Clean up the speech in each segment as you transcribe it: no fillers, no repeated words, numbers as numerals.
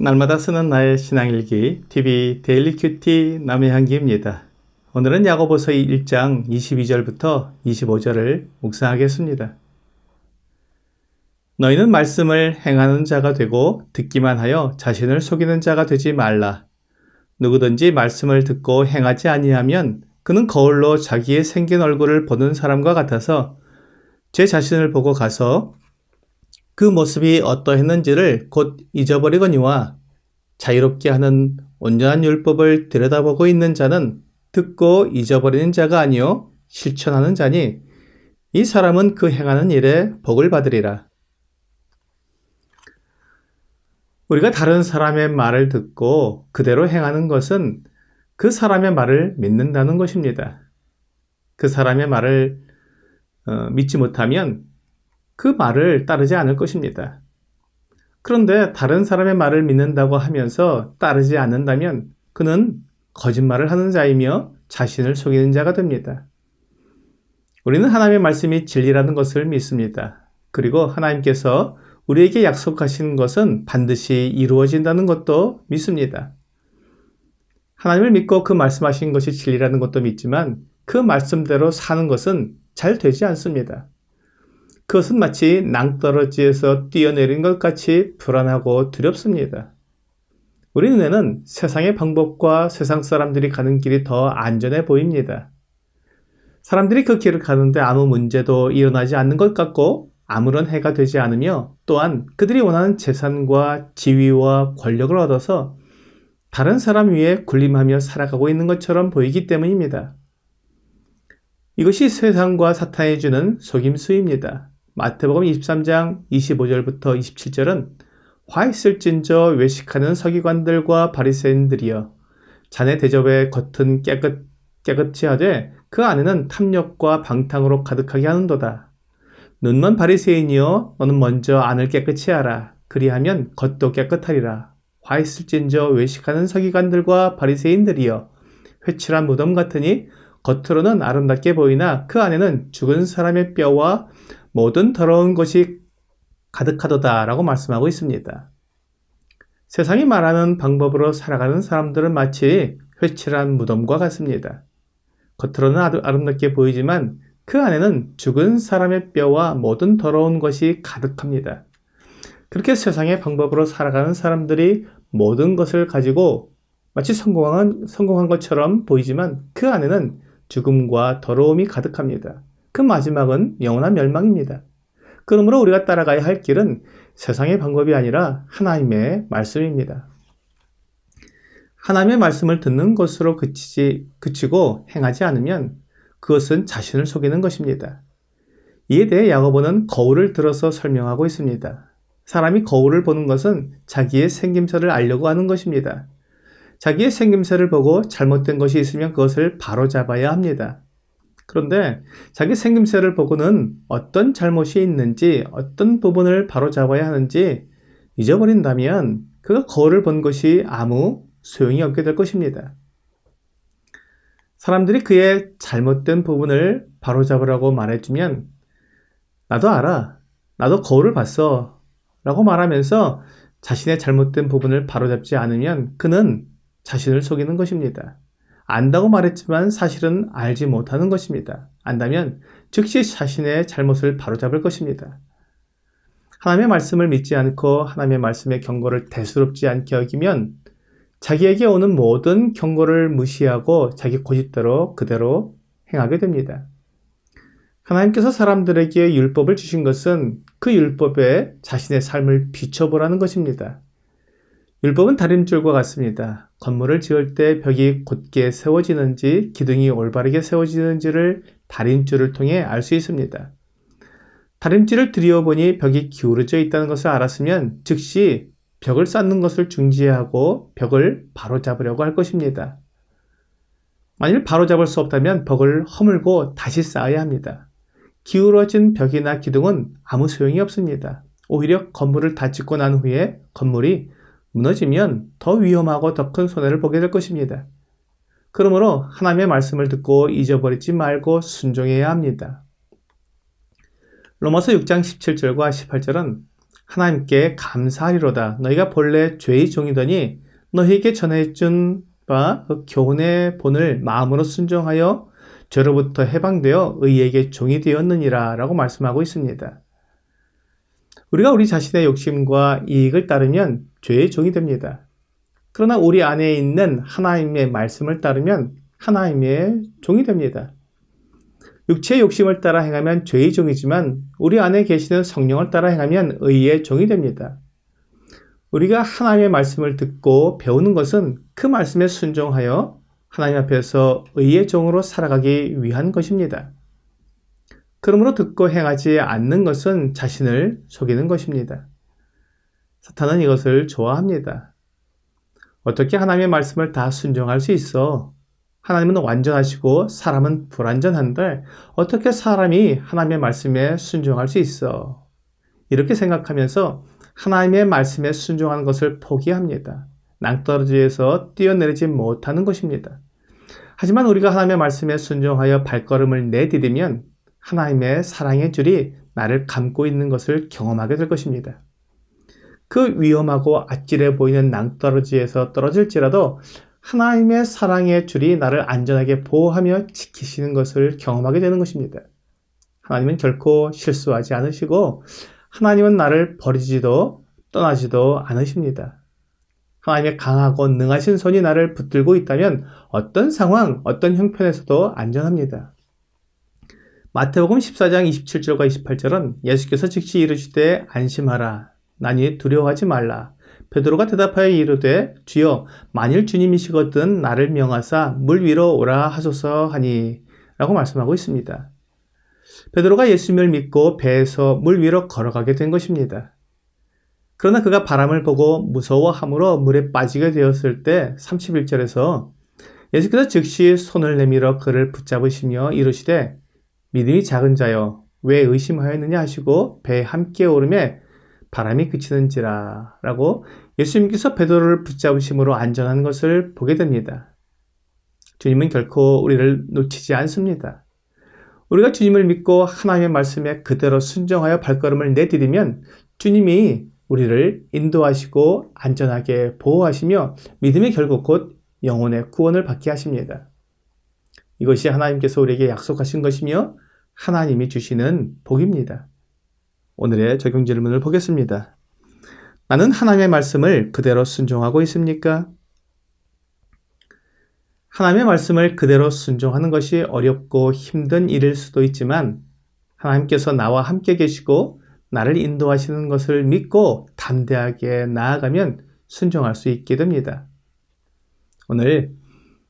날마다 쓰는 나의 신앙일기 TV 데일리 큐티 남해향기입니다. 오늘은 야고보서 1장 22절부터 25절을 묵상하겠습니다. 너희는 말씀을 행하는 자가 되고 듣기만 하여 자신을 속이는 자가 되지 말라. 누구든지 말씀을 듣고 행하지 아니하면 그는 거울로 자기의 생긴 얼굴을 보는 사람과 같아서 제 자신을 보고 가서 그 모습이 어떠했는지를 곧 잊어버리거니와 자유롭게 하는 온전한 율법을 들여다보고 있는 자는 듣고 잊어버리는 자가 아니요 실천하는 자니 이 사람은 그 행하는 일에 복을 받으리라. 우리가 다른 사람의 말을 듣고 그대로 행하는 것은 그 사람의 말을 믿는다는 것입니다. 그 사람의 말을 믿지 못하면 그 말을 따르지 않을 것입니다. 그런데 다른 사람의 말을 믿는다고 하면서 따르지 않는다면 그는 거짓말을 하는 자이며 자신을 속이는 자가 됩니다. 우리는 하나님의 말씀이 진리라는 것을 믿습니다. 그리고 하나님께서 우리에게 약속하신 것은 반드시 이루어진다는 것도 믿습니다. 하나님을 믿고 그 말씀하신 것이 진리라는 것도 믿지만 그 말씀대로 사는 것은 잘 되지 않습니다. 그것은 마치 낭떠러지에서 뛰어내린 것 같이 불안하고 두렵습니다. 우리 눈에는 세상의 방법과 세상 사람들이 가는 길이 더 안전해 보입니다. 사람들이 그 길을 가는데 아무 문제도 일어나지 않는 것 같고 아무런 해가 되지 않으며 또한 그들이 원하는 재산과 지위와 권력을 얻어서 다른 사람 위에 군림하며 살아가고 있는 것처럼 보이기 때문입니다. 이것이 세상과 사탄이 주는 속임수입니다. 마태복음 23장 25절부터 27절은 화 있을진저 외식하는 서기관들과 바리새인들이여 자네 대접의 겉은 깨끗이 하되 그 안에는 탐욕과 방탕으로 가득하게 하는도다. 눈먼 바리새인이여 너는 먼저 안을 깨끗이 하라. 그리하면 겉도 깨끗하리라. 화 있을진저 외식하는 서기관들과 바리새인들이여 회칠한 무덤 같으니 겉으로는 아름답게 보이나 그 안에는 죽은 사람의 뼈와 모든 더러운 것이 가득하도다 라고 말씀하고 있습니다. 세상이 말하는 방법으로 살아가는 사람들은 마치 회칠한 무덤과 같습니다. 겉으로는 아름답게 보이지만 그 안에는 죽은 사람의 뼈와 모든 더러운 것이 가득합니다. 그렇게 세상의 방법으로 살아가는 사람들이 모든 것을 가지고 마치 성공한 것처럼 보이지만 그 안에는 죽음과 더러움이 가득합니다. 그 마지막은 영원한 멸망입니다. 그러므로 우리가 따라가야 할 길은 세상의 방법이 아니라 하나님의 말씀입니다. 하나님의 말씀을 듣는 것으로 그치고 행하지 않으면 그것은 자신을 속이는 것입니다. 이에 대해 야고보는 거울을 들어서 설명하고 있습니다. 사람이 거울을 보는 것은 자기의 생김새를 알려고 하는 것입니다. 자기의 생김새를 보고 잘못된 것이 있으면 그것을 바로잡아야 합니다. 그런데 자기 생김새를 보고는 어떤 잘못이 있는지 어떤 부분을 바로잡아야 하는지 잊어버린다면 그가 거울을 본 것이 아무 소용이 없게 될 것입니다. 사람들이 그의 잘못된 부분을 바로잡으라고 말해주면 나도 알아. 나도 거울을 봤어. 라고 말하면서 자신의 잘못된 부분을 바로잡지 않으면 그는 자신을 속이는 것입니다. 안다고 말했지만 사실은 알지 못하는 것입니다. 안다면 즉시 자신의 잘못을 바로잡을 것입니다. 하나님의 말씀을 믿지 않고 하나님의 말씀의 경고를 대수롭지 않게 여기면 자기에게 오는 모든 경고를 무시하고 자기 고집대로 그대로 행하게 됩니다. 하나님께서 사람들에게 율법을 주신 것은 그 율법에 자신의 삶을 비춰보라는 것입니다. 율법은 다림줄과 같습니다. 건물을 지을 때 벽이 곧게 세워지는지 기둥이 올바르게 세워지는지를 다림줄을 통해 알 수 있습니다. 다림줄을 들여보니 벽이 기울어져 있다는 것을 알았으면 즉시 벽을 쌓는 것을 중지하고 벽을 바로잡으려고 할 것입니다. 만일 바로잡을 수 없다면 벽을 허물고 다시 쌓아야 합니다. 기울어진 벽이나 기둥은 아무 소용이 없습니다. 오히려 건물을 다 짓고 난 후에 건물이 무너지면 더 위험하고 더 큰 손해를 보게 될 것입니다. 그러므로 하나님의 말씀을 듣고 잊어버리지 말고 순종해야 합니다. 로마서 6장 17절과 18절은 하나님께 감사하리로다. 너희가 본래 죄의 종이더니 너희에게 전해준 바 그 교훈의 본을 마음으로 순종하여 죄로부터 해방되어 의에게 종이 되었느니라 라고 말씀하고 있습니다. 우리가 우리 자신의 욕심과 이익을 따르면 죄의 종이 됩니다. 그러나 우리 안에 있는 하나님의 말씀을 따르면 하나님의 종이 됩니다. 육체의 욕심을 따라 행하면 죄의 종이지만 우리 안에 계시는 성령을 따라 행하면 의의 종이 됩니다. 우리가 하나님의 말씀을 듣고 배우는 것은 그 말씀에 순종하여 하나님 앞에서 의의 종으로 살아가기 위한 것입니다. 그러므로 듣고 행하지 않는 것은 자신을 속이는 것입니다. 사탄은 이것을 좋아합니다. 어떻게 하나님의 말씀을 다 순종할 수 있어? 하나님은 완전하시고 사람은 불완전한데 어떻게 사람이 하나님의 말씀에 순종할 수 있어? 이렇게 생각하면서 하나님의 말씀에 순종하는 것을 포기합니다. 낭떠러지에서 뛰어내리지 못하는 것입니다. 하지만 우리가 하나님의 말씀에 순종하여 발걸음을 내디디면 하나님의 사랑의 줄이 나를 감고 있는 것을 경험하게 될 것입니다. 그 위험하고 아찔해 보이는 낭떠러지에서 떨어질지라도 하나님의 사랑의 줄이 나를 안전하게 보호하며 지키시는 것을 경험하게 되는 것입니다. 하나님은 결코 실수하지 않으시고 하나님은 나를 버리지도 떠나지도 않으십니다. 하나님의 강하고 능하신 손이 나를 붙들고 있다면 어떤 상황, 어떤 형편에서도 안전합니다. 마태복음 14장 27절과 28절은 예수께서 즉시 이르시되 안심하라. 나니 두려워하지 말라. 베드로가 대답하여 이르되 주여 만일 주님이시거든 나를 명하사 물 위로 오라 하소서 하니 라고 말씀하고 있습니다. 베드로가 예수님을 믿고 배에서 물 위로 걸어가게 된 것입니다. 그러나 그가 바람을 보고 무서워함으로 물에 빠지게 되었을 때 31절에서 예수께서 즉시 손을 내밀어 그를 붙잡으시며 이르시되 믿음이 작은 자여 왜 의심하였느냐 하시고 배에 함께 오르매 바람이 그치는지라 라고 예수님께서 베드로를 붙잡으심으로 안전한 것을 보게 됩니다. 주님은 결코 우리를 놓치지 않습니다. 우리가 주님을 믿고 하나님의 말씀에 그대로 순종하여 발걸음을 내디디면 주님이 우리를 인도하시고 안전하게 보호하시며 믿음의 결국 곧 영혼의 구원을 받게 하십니다. 이것이 하나님께서 우리에게 약속하신 것이며 하나님이 주시는 복입니다. 오늘의 적용 질문을 보겠습니다. 나는 하나님의 말씀을 그대로 순종하고 있습니까? 하나님의 말씀을 그대로 순종하는 것이 어렵고 힘든 일일 수도 있지만 하나님께서 나와 함께 계시고 나를 인도하시는 것을 믿고 담대하게 나아가면 순종할 수 있게 됩니다. 오늘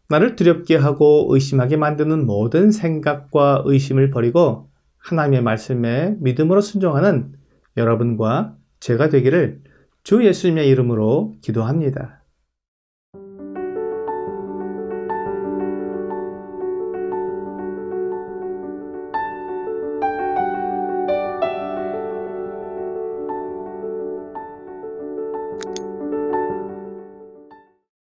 나를 두렵게 하고 의심하게 만드는 모든 생각과 의심을 버리고 하나님의 말씀에 믿음으로 순종하는 여러분과 제가 되기를 주 예수님의 이름으로 기도합니다.